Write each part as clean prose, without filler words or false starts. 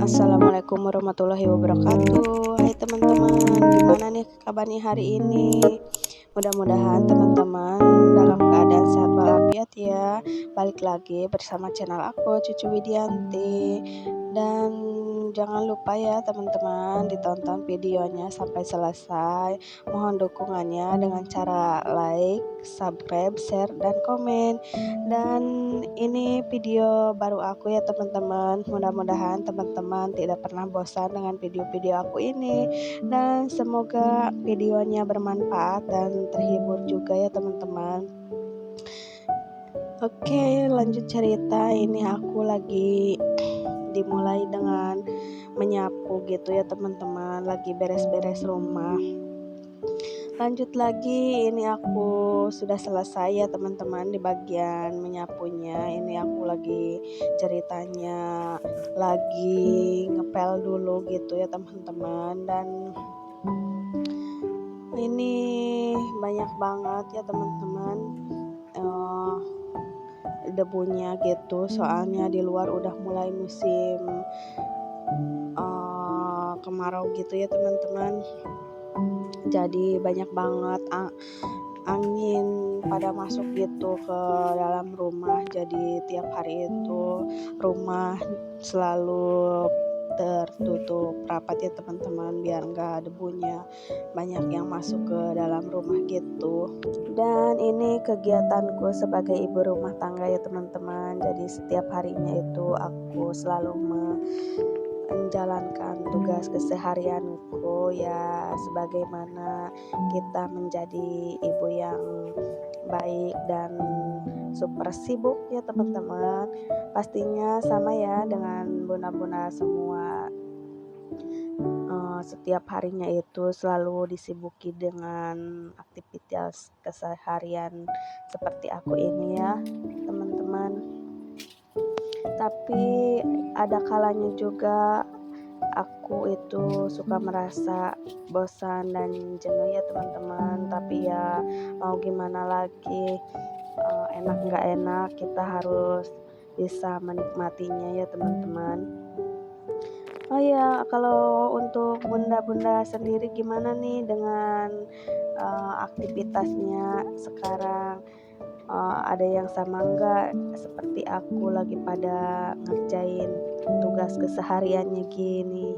Assalamualaikum warahmatullahi wabarakatuh. Hai teman-teman, gimana nih kabarnya hari ini? Mudah-mudahan teman-teman dalam keadaan sehat walafiat ya. Balik lagi bersama channel aku, Cucu Widianti. Dan jangan lupa ya teman-teman ditonton videonya sampai selesai. Mohon dukungannya dengan cara like, subscribe, share, dan komen. Dan ini video baru aku ya teman-teman. Mudah-mudahan teman-teman tidak pernah bosan dengan video-video aku ini. Dan semoga videonya bermanfaat dan terhibur juga ya teman-teman. Oke, lanjut cerita. Ini aku lagi dimulai dengan menyapu gitu ya teman-teman, lagi beres-beres rumah. Lanjut lagi, ini aku sudah selesai ya teman-teman di bagian menyapunya. Ini aku lagi ceritanya lagi ngepel dulu gitu ya teman-teman. Dan ini banyak banget ya teman-teman debunya gitu, soalnya di luar udah mulai musim kemarau gitu ya teman-teman. Jadi banyak banget angin pada masuk gitu ke dalam rumah. Jadi tiap hari itu rumah selalu tertutup rapat ya teman-teman, biar enggak debunya banyak yang masuk ke dalam rumah gitu. Dan ini kegiatanku sebagai ibu rumah tangga ya teman-teman. Jadi setiap harinya itu aku selalu menjalankan tugas keseharianku ya, sebagaimana kita menjadi ibu yang baik dan super sibuk ya teman-teman. Pastinya sama ya dengan bunda-bunda semua. Setiap harinya itu selalu disibuki dengan aktivitas keseharian seperti aku ini ya teman-teman. Tapi ada kalanya juga aku itu suka merasa bosan dan jenuh ya teman-teman. Tapi ya mau gimana lagi, enak nggak enak kita harus bisa menikmatinya ya teman-teman. Oh ya, kalau untuk bunda-bunda sendiri gimana nih dengan aktivitasnya sekarang? Ada yang sama enggak seperti aku lagi pada ngerjain tugas kesehariannya gini?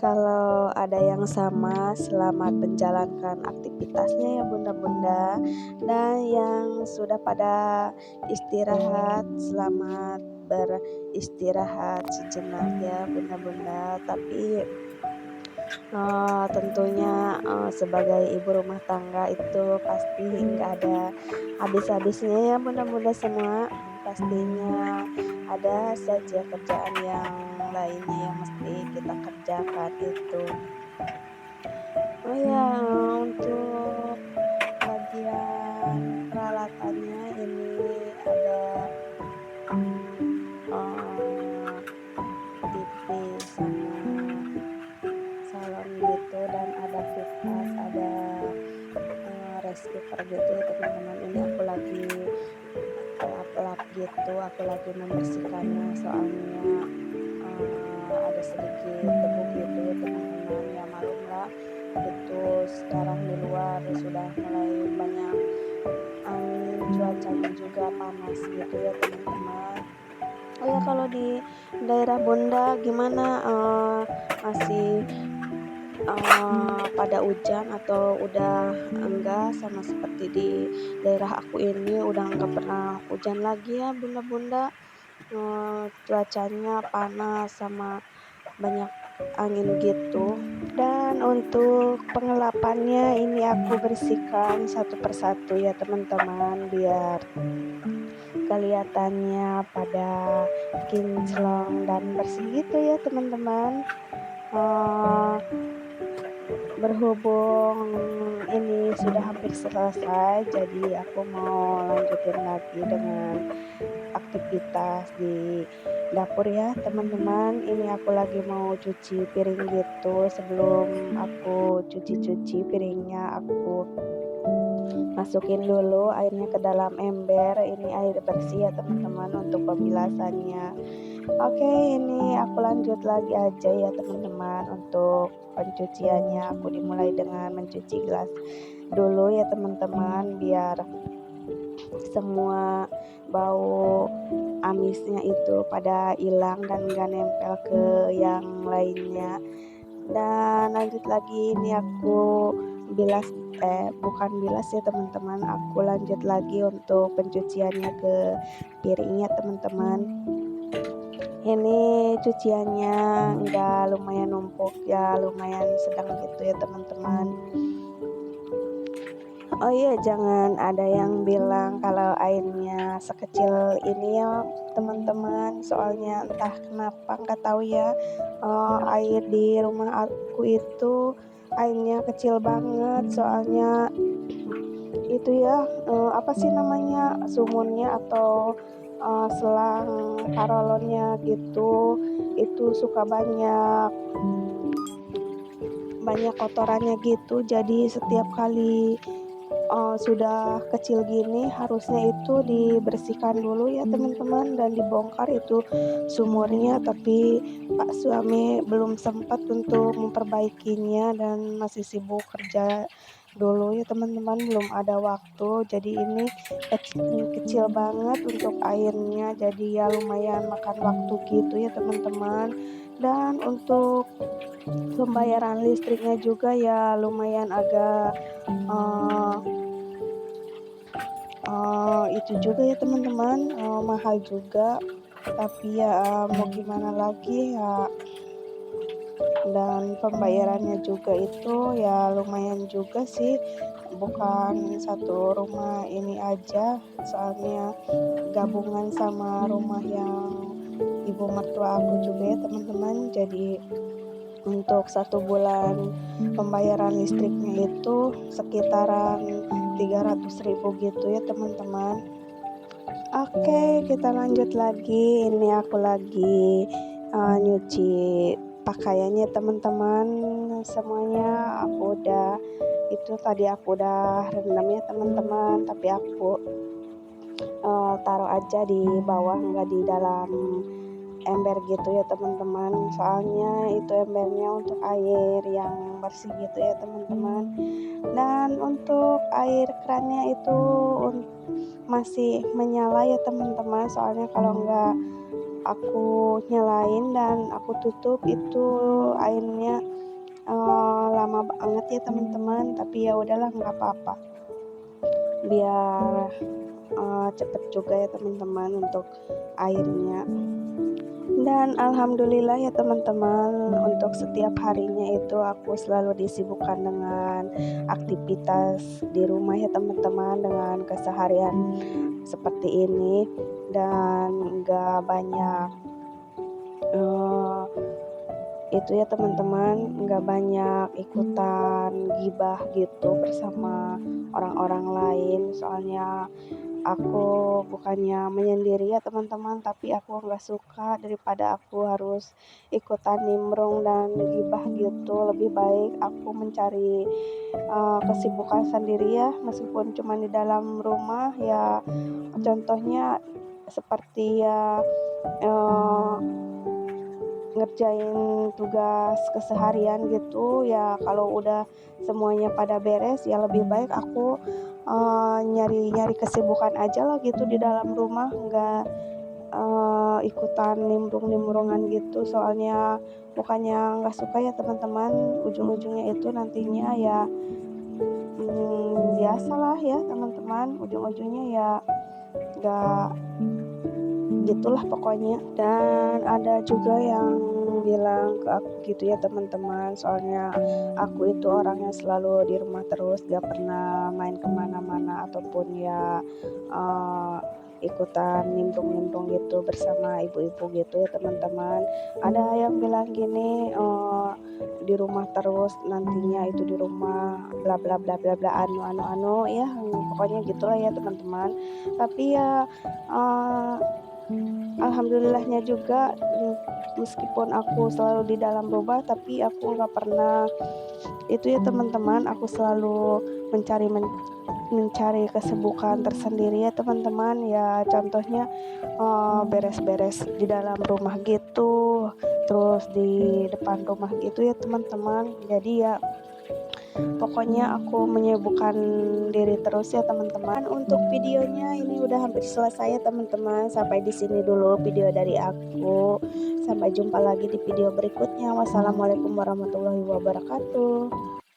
Kalau ada yang sama, selamat menjalankan aktivitasnya ya bunda-bunda. Dan yang sudah pada istirahat, selamat beristirahat sejenak ya bunda-bunda. Tapi tentunya sebagai ibu rumah tangga itu pasti nggak ada habis-habisnya ya bunda-bunda semua. Pastinya ada saja kerjaan yang lainnya yang mesti kita kerjakan itu. Oh ya, untuk bagian peralatannya ini ada TV sama salon gitu, dan ada kulkas, ada rice cooker gitu ya teman-teman. Ini aku lagi lap-lap gitu, aku lagi membersihkannya soalnya ada sedikit debu gitu ya teman-teman. Ya malumlah, itu sekarang di luar sudah mulai banyak angin, cuacanya juga panas gitu ya teman-teman. Oh ya, kalau di daerah Bunda gimana, masih pada hujan atau udah enggak? Sama seperti di daerah aku ini udah enggak pernah hujan lagi ya bunda-bunda. Cuacanya panas sama banyak angin gitu. Dan untuk pengelapannya ini aku bersihkan satu persatu ya teman-teman, biar kelihatannya pada kinclong dan bersih gitu ya teman-teman. Berhubung ini sudah hampir selesai, jadi aku mau lanjutin lagi dengan aktivitas di dapur ya teman-teman. Ini aku lagi mau cuci piring gitu. Sebelum aku cuci piringnya, aku masukin dulu airnya ke dalam ember. Ini air bersih ya teman-teman untuk pembilasannya. Oke, ini aku lanjut lagi aja ya teman-teman untuk pencuciannya. Aku dimulai dengan mencuci gelas dulu ya teman-teman, biar semua bau amisnya itu pada hilang dan gak nempel ke yang lainnya. Dan lanjut lagi, ini aku bilas, bukan bilas ya teman-teman, aku lanjut lagi untuk pencuciannya ke piringnya teman-teman. Ini cuciannya nggak lumayan numpuk ya, lumayan sedang gitu ya teman-teman. Oh iya, jangan ada yang bilang kalau airnya sekecil ini ya teman-teman, soalnya entah kenapa nggak tahu ya, air di rumah aku itu airnya kecil banget, soalnya itu ya, apa sih namanya, sumurnya atau selang paralonnya gitu, itu suka banyak banyak kotorannya gitu. Jadi setiap kali sudah kecil gini harusnya itu dibersihkan dulu ya teman-teman dan dibongkar itu sumurnya, tapi Pak suami belum sempat untuk memperbaikinya dan masih sibuk kerja dulu ya teman-teman, belum ada waktu. Jadi ini kecil banget untuk airnya, jadi ya lumayan makan waktu gitu ya teman-teman. Dan untuk pembayaran listriknya juga ya lumayan agak uh, itu juga ya teman-teman, mahal juga, tapi ya mau gimana lagi ya. Dan pembayarannya juga itu ya lumayan juga sih, bukan satu rumah ini aja, soalnya gabungan sama rumah yang ibu mertua aku juga ya teman-teman. Jadi untuk 1 bulan pembayaran listriknya itu sekitaran 300.000 gitu ya teman-teman. Oke, kita lanjut lagi. Ini aku lagi nyuci pakaiannya teman-teman. Semuanya aku udah, itu tadi aku udah rendam ya teman-teman, tapi aku taruh aja di bawah, nggak di dalam ember gitu ya teman-teman, soalnya itu embernya untuk air yang bersih gitu ya teman-teman. Dan untuk air kerannya itu masih menyala ya teman-teman, soalnya kalau enggak aku nyalain dan aku tutup itu airnya lama banget ya teman-teman, tapi ya udahlah nggak apa-apa, biar cepet juga ya teman-teman untuk airnya. Dan alhamdulillah ya teman-teman, untuk setiap harinya itu aku selalu disibukkan dengan aktivitas di rumah ya teman-teman, dengan keseharian seperti ini. Dan gak banyak itu ya teman-teman, gak banyak ikutan gibah gitu bersama orang-orang lain, soalnya aku bukannya menyendiri ya teman-teman, tapi aku nggak suka daripada aku harus ikutan nimbrung dan gibah gitu. Lebih baik aku mencari kesibukan sendiri ya, meskipun cuma di dalam rumah ya. Contohnya seperti ya uh, ngerjain tugas keseharian gitu ya. Kalau udah semuanya pada beres ya lebih baik aku nyari-nyari kesibukan aja lah gitu di dalam rumah, nggak ikutan nimbrung-nimbrungan gitu, soalnya bukannya nggak suka ya teman-teman, ujung-ujungnya itu nantinya ya biasalah ya teman-teman, ujung-ujungnya ya nggak gitulah pokoknya. Dan ada juga yang bilang ke aku gitu ya teman-teman, soalnya aku itu orangnya selalu di rumah terus, gak pernah main kemana-mana ataupun ya ikutan nimbrung-nimbrung gitu bersama ibu-ibu gitu ya teman-teman. Ada yang bilang gini, di rumah terus nantinya itu di rumah bla bla bla bla bla anu ya, pokoknya gitulah ya teman-teman. Tapi ya alhamdulillahnya juga, meskipun aku selalu di dalam rumah tapi aku nggak pernah itu ya teman-teman, aku selalu mencari mencari kesibukan tersendiri ya teman-teman ya, contohnya beres-beres di dalam rumah gitu, terus di depan rumah gitu ya teman-teman. Jadi ya pokoknya aku menyibukkan diri terus ya teman-teman. Untuk videonya ini udah hampir selesai ya teman-teman. Sampai di sini dulu video dari aku. Sampai jumpa lagi di video berikutnya. Wassalamualaikum warahmatullahi wabarakatuh.